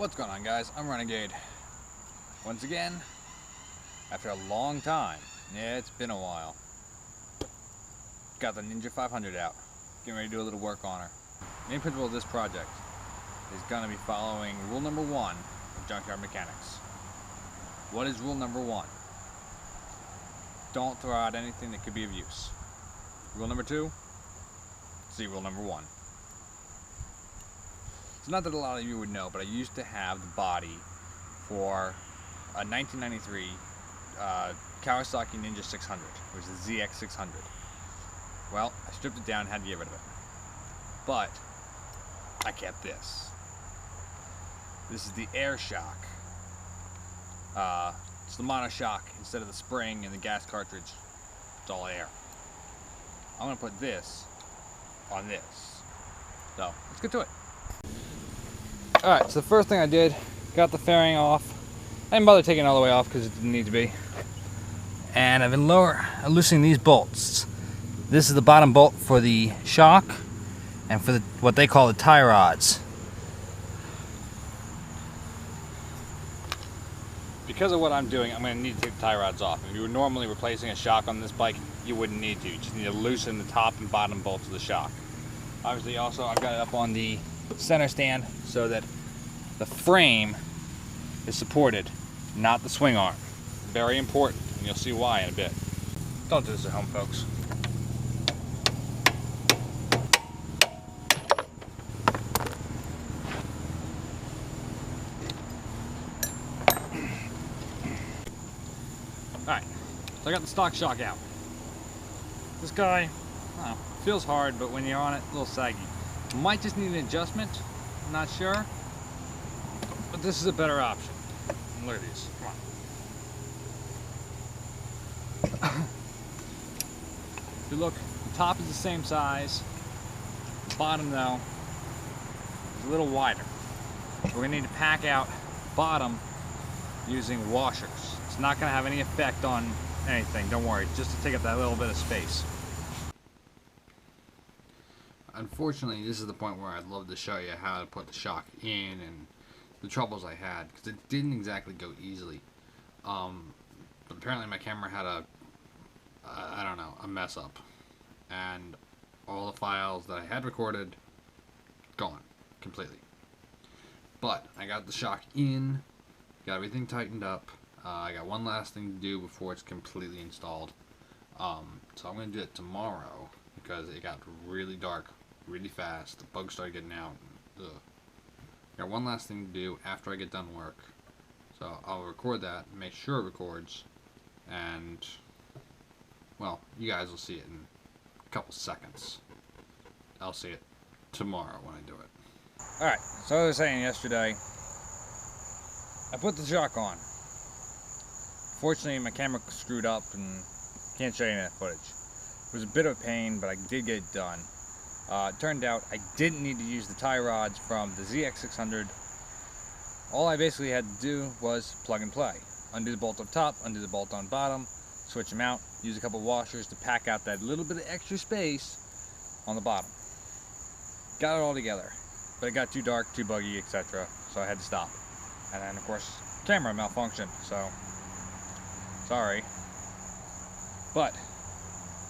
What's going on, guys? I'm Renegade. Once again, after a long time. Yeah, it's been a while. Got the Ninja 500 out. Getting ready to do a little work on her. Main principle of this project is going to be following rule number 1 of junkyard mechanics. What is rule number 1? Don't throw out anything that could be of use. Rule number 2? See rule number 1. It's not that a lot of you would know, but I used to have the body for a 1993 Kawasaki Ninja 600. It was the ZX 600. Well, I stripped it down and had to get rid of it. But I kept this. This is the air shock. It's the monoshock instead of the spring and the gas cartridge. It's all air. I'm gonna put this on this. So let's get to it. Alright, so the first thing I did, got the fairing off. I didn't bother taking it all the way off because it didn't need to be. And I've been loosening these bolts. This is the bottom bolt for the shock and for what they call the tie rods. Because of what I'm doing, I'm going to need to take the tie rods off. If you were normally replacing a shock on this bike, you wouldn't need to. You just need to loosen the top and bottom bolts of the shock. Obviously, also, I've got it up on the center stand so that the frame is supported, not the swing arm. Very important, and you'll see why in a bit. Don't do this at home, folks. Alright, so I got the stock shock out. This guy, I don't know, feels hard, but when you're on it, a little saggy. Might just need an adjustment, I'm not sure. But this is a better option. Look at these, come on. If you look, the top is the same size. The bottom, though, is a little wider. We're going to need to pack out bottom using washers. It's not going to have any effect on anything, don't worry, just to take up that little bit of space. Unfortunately, this is the point where I'd love to show you how to put the shock in and the troubles I had, because it didn't exactly go easily. But apparently my camera had a mess up, and all the files that I had recorded, gone completely. But I got the shock in, got everything tightened up. I got one last thing to do before it's completely installed. So I'm going to do it tomorrow because it got really dark really fast. The bugs started getting out. Ugh. Got one last thing to do after I get done work. So I'll record that, make sure it records, and, well, you guys will see it in a couple seconds. I'll see it tomorrow when I do it. Alright, so as I was saying yesterday, I put the shock on. Fortunately, my camera screwed up and can't show you any of that footage. It was a bit of a pain, but I did get it done. It turned out I didn't need to use the tie rods from the ZX600. All I basically had to do was plug and play. Undo the bolt up top, undo the bolt on bottom, switch them out, use a couple washers to pack out that little bit of extra space on the bottom. Got it all together, but it got too dark, too buggy, etc. So I had to stop. And then, of course, camera malfunctioned, so sorry. But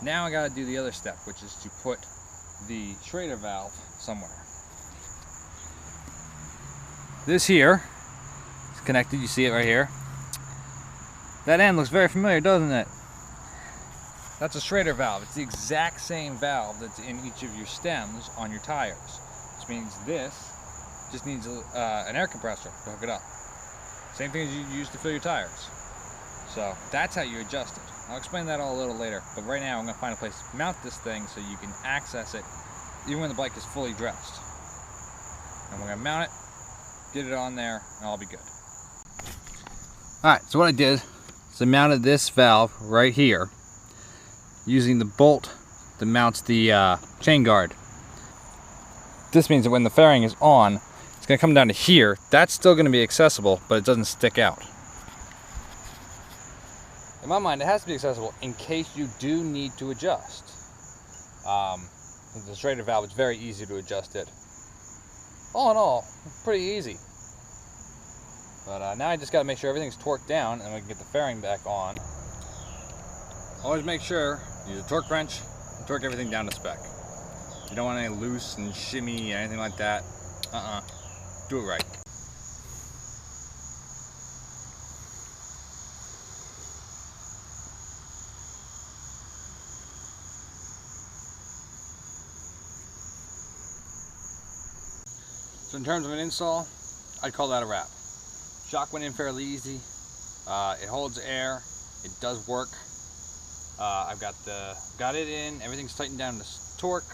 now I gotta do the other step, which is to put the Schrader valve somewhere. This here is connected, you see it right here. That end looks very familiar, doesn't it? That's a Schrader valve. It's the exact same valve that's in each of your stems on your tires, which means this just needs an air compressor to hook it up. Same thing as you use to fill your tires. So that's how you adjust it. I'll explain that all a little later, but right now I'm going to find a place to mount this thing so you can access it even when the bike is fully dressed. And we're going to mount it, get it on there, and I'll be good. Alright, so what I did is I mounted this valve right here using the bolt that mounts the chain guard. This means that when the fairing is on, it's going to come down to here. That's still going to be accessible, but it doesn't stick out. In my mind, it has to be accessible in case you do need to adjust. With the Schrader valve, it's very easy to adjust it. All in all, pretty easy. But now I just got to make sure everything's torqued down and we can get the fairing back on. Always make sure you use a torque wrench and torque everything down to spec. You don't want any loose and shimmy or anything like that. Do it right. So in terms of an install, I'd call that a wrap. Shock went in fairly easy. It holds air. It does work. I've got it in. Everything's tightened down to torque.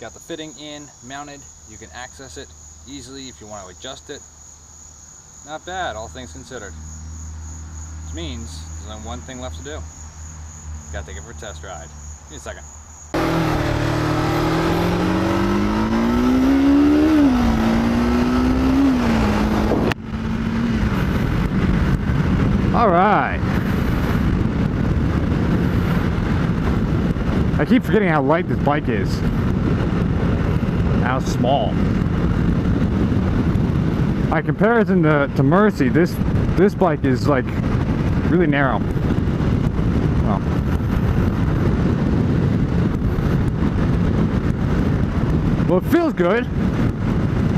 Got the fitting in, mounted. You can access it easily if you want to adjust it. Not bad, all things considered. Which means there's only one thing left to do. Gotta take it for a test ride. Give me a second. All right. I keep forgetting how light this bike is. How small. By comparison to Mercy, this bike is like really narrow. Well, it feels good.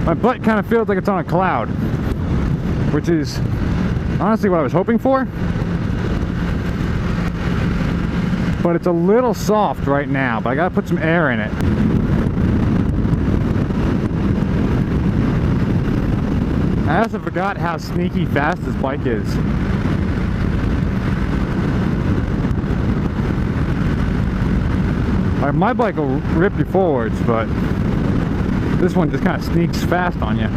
My butt kind of feels like it's on a cloud, which is honestly what I was hoping for. But it's a little soft right now, but I gotta put some air in it. I also forgot how sneaky fast this bike is. My bike will rip you forwards, but this one just kind of sneaks fast on you.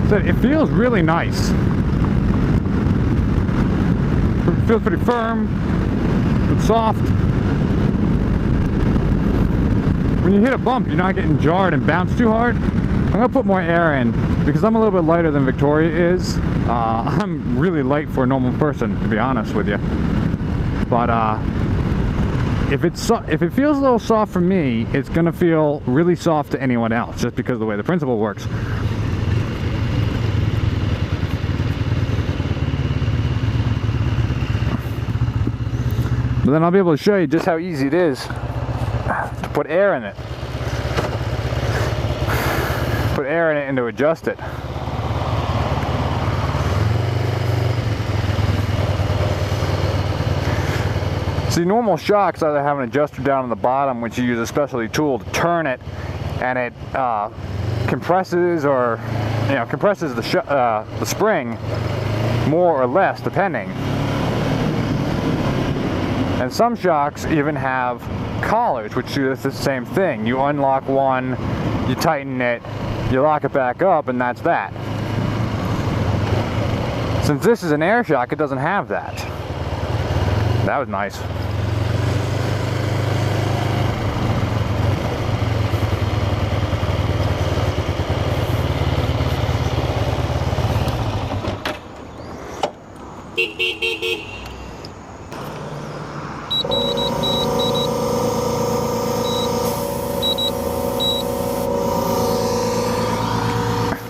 So it feels really nice. It feels pretty firm, but soft. When you hit a bump, you're not getting jarred and bounced too hard. I'm gonna put more air in because I'm a little bit lighter than Victoria is. I'm really light for a normal person, to be honest with you. But if it feels a little soft for me, it's gonna feel really soft to anyone else, just because of the way the principle works. But then I'll be able to show you just how easy it is to put air in it. Put air in it and to adjust it. See, normal shocks either have an adjuster down on the bottom, which you use a specialty tool to turn it, and it compresses or compresses the spring more or less, depending. And some shocks even have collars, which do the same thing. You unlock one, you tighten it, you lock it back up, and that's that. Since this is an air shock, it doesn't have that. That was nice.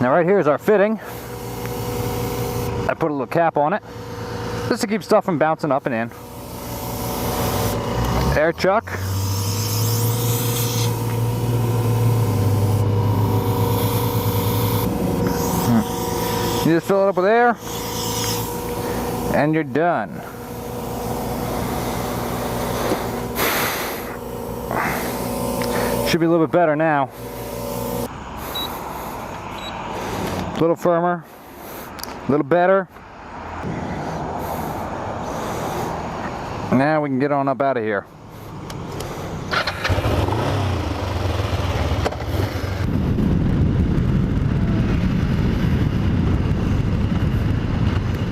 Now right here is our fitting. I put a little cap on it just to keep stuff from bouncing up and in. Air chuck. You just fill it up with air and you're done. Should be a little bit better now. A little firmer, a little better. Now we can get on up out of here.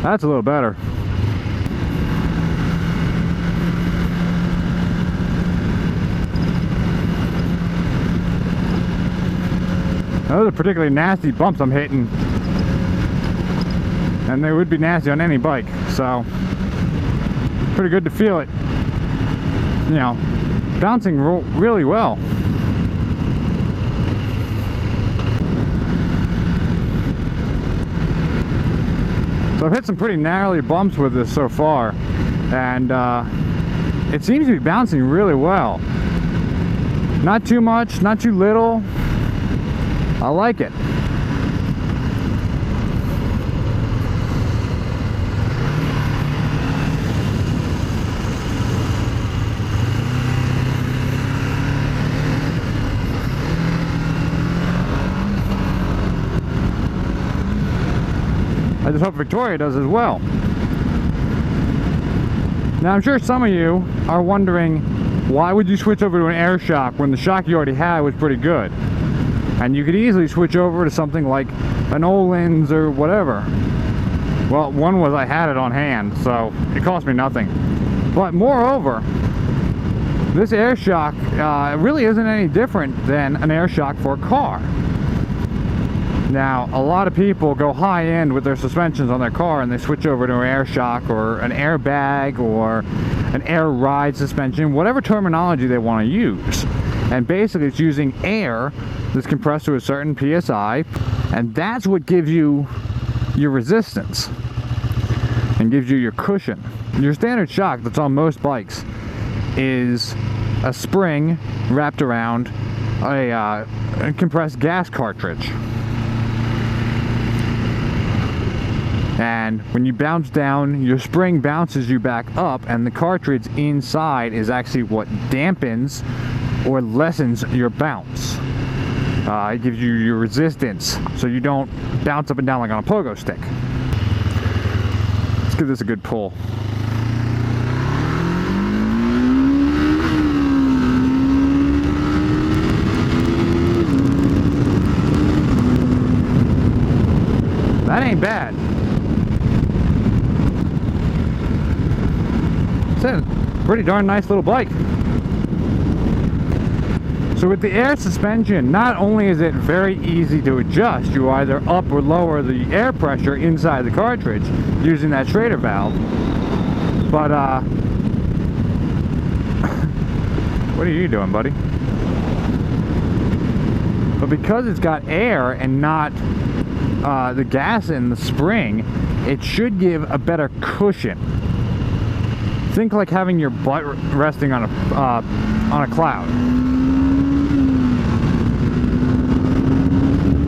That's a little better. Those are particularly nasty bumps I'm hitting, and they would be nasty on any bike, so pretty good to feel it, bouncing really well. So I've hit some pretty gnarly bumps with this so far, and it seems to be bouncing really well. Not too much, not too little. I like it. I just hope Victoria does as well. Now I'm sure some of you are wondering, why would you switch over to an air shock when the shock you already had was pretty good? And you could easily switch over to something like an Öhlins or whatever. Well, one was I had it on hand, so it cost me nothing. But moreover, this air shock really isn't any different than an air shock for a car. Now, a lot of people go high end with their suspensions on their car and they switch over to an air shock or an airbag or an air ride suspension, whatever terminology they want to use. And basically it's using air that's compressed to a certain PSI, and that's what gives you your resistance and gives you your cushion. Your standard shock that's on most bikes is a spring wrapped around a compressed gas cartridge. And when you bounce down, your spring bounces you back up, and the cartridge inside is actually what dampens or lessens your bounce. It gives you your resistance, so you don't bounce up and down like on a pogo stick. Let's give this a good pull. That ain't bad. Pretty darn nice little bike. So with the air suspension, not only is it very easy to adjust, you either up or lower the air pressure inside the cartridge using that Schrader valve, but what are you doing, buddy? But because it's got air and not the gas in the spring, it should give a better cushion. Think like having your butt resting on a cloud.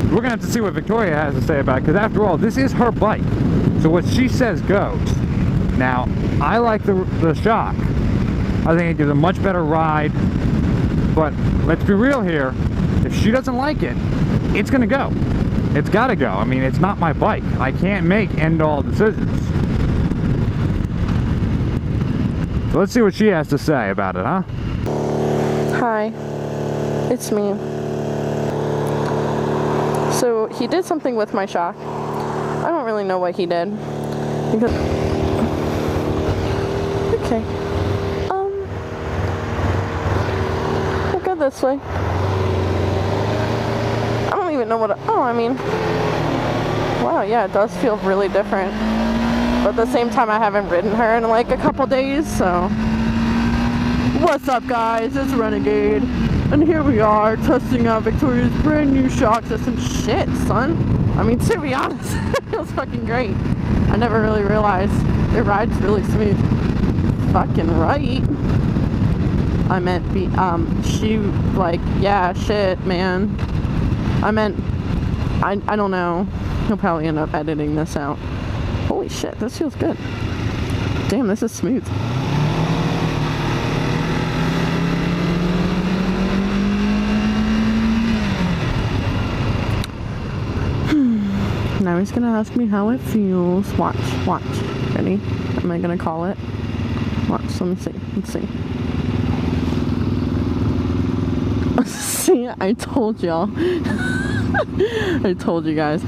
We're gonna have to see what Victoria has to say about it, because after all, this is her bike. So what she says goes. Now, I like the shock. I think it gives a much better ride. But let's be real here. If she doesn't like it, it's gonna go. It's gotta go. I mean, it's not my bike. I can't make end-all decisions. So let's see what she has to say about it, huh? Hi, it's me. So he did something with my shock. I don't really know what he did. Because okay. We'll go this way. I don't even know what I mean, wow, yeah, it does feel really different. But at the same time, I haven't ridden her in like a couple days, so. What's up, guys? It's Renegade. And here we are, testing out Victoria's brand new shock system. Shit, son. I mean, to be honest, it feels fucking great. I never really realized it rides really smooth. Fucking right. I meant she, like, yeah, shit, man. I meant, I don't know. He'll probably end up editing this out. Holy shit, this feels good. Damn, this is smooth. Now he's gonna ask me how it feels. Watch. Ready? Am I gonna call it? Watch, let me see. Let's see. See, I told y'all. I told you guys.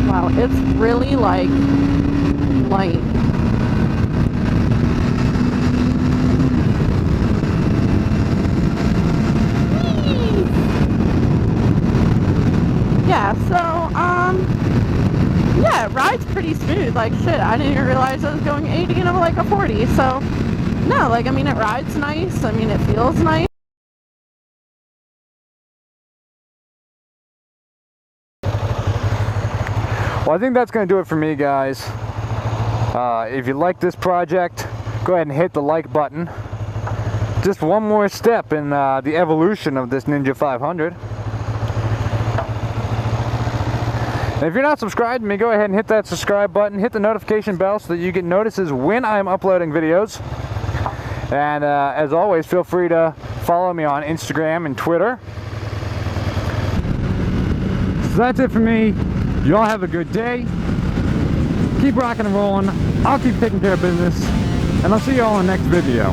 Wow, it's really like light. Yeah, so yeah, it rides pretty smooth. Like shit, I didn't even realize I was going 80 and I'm like a 40. So no, like I mean it rides nice. I mean it feels nice. Well, I think that's going to do it for me, guys. If you like this project, go ahead and hit the like button. Just one more step in the evolution of this Ninja 500. And if you're not subscribed to me, go ahead and hit that subscribe button, hit the notification bell so that you get notices when I'm uploading videos. And as always, feel free to follow me on Instagram and Twitter. So that's it for me. You all have a good day. Keep rocking and rolling. I'll keep taking care of business. And I'll see you all in the next video.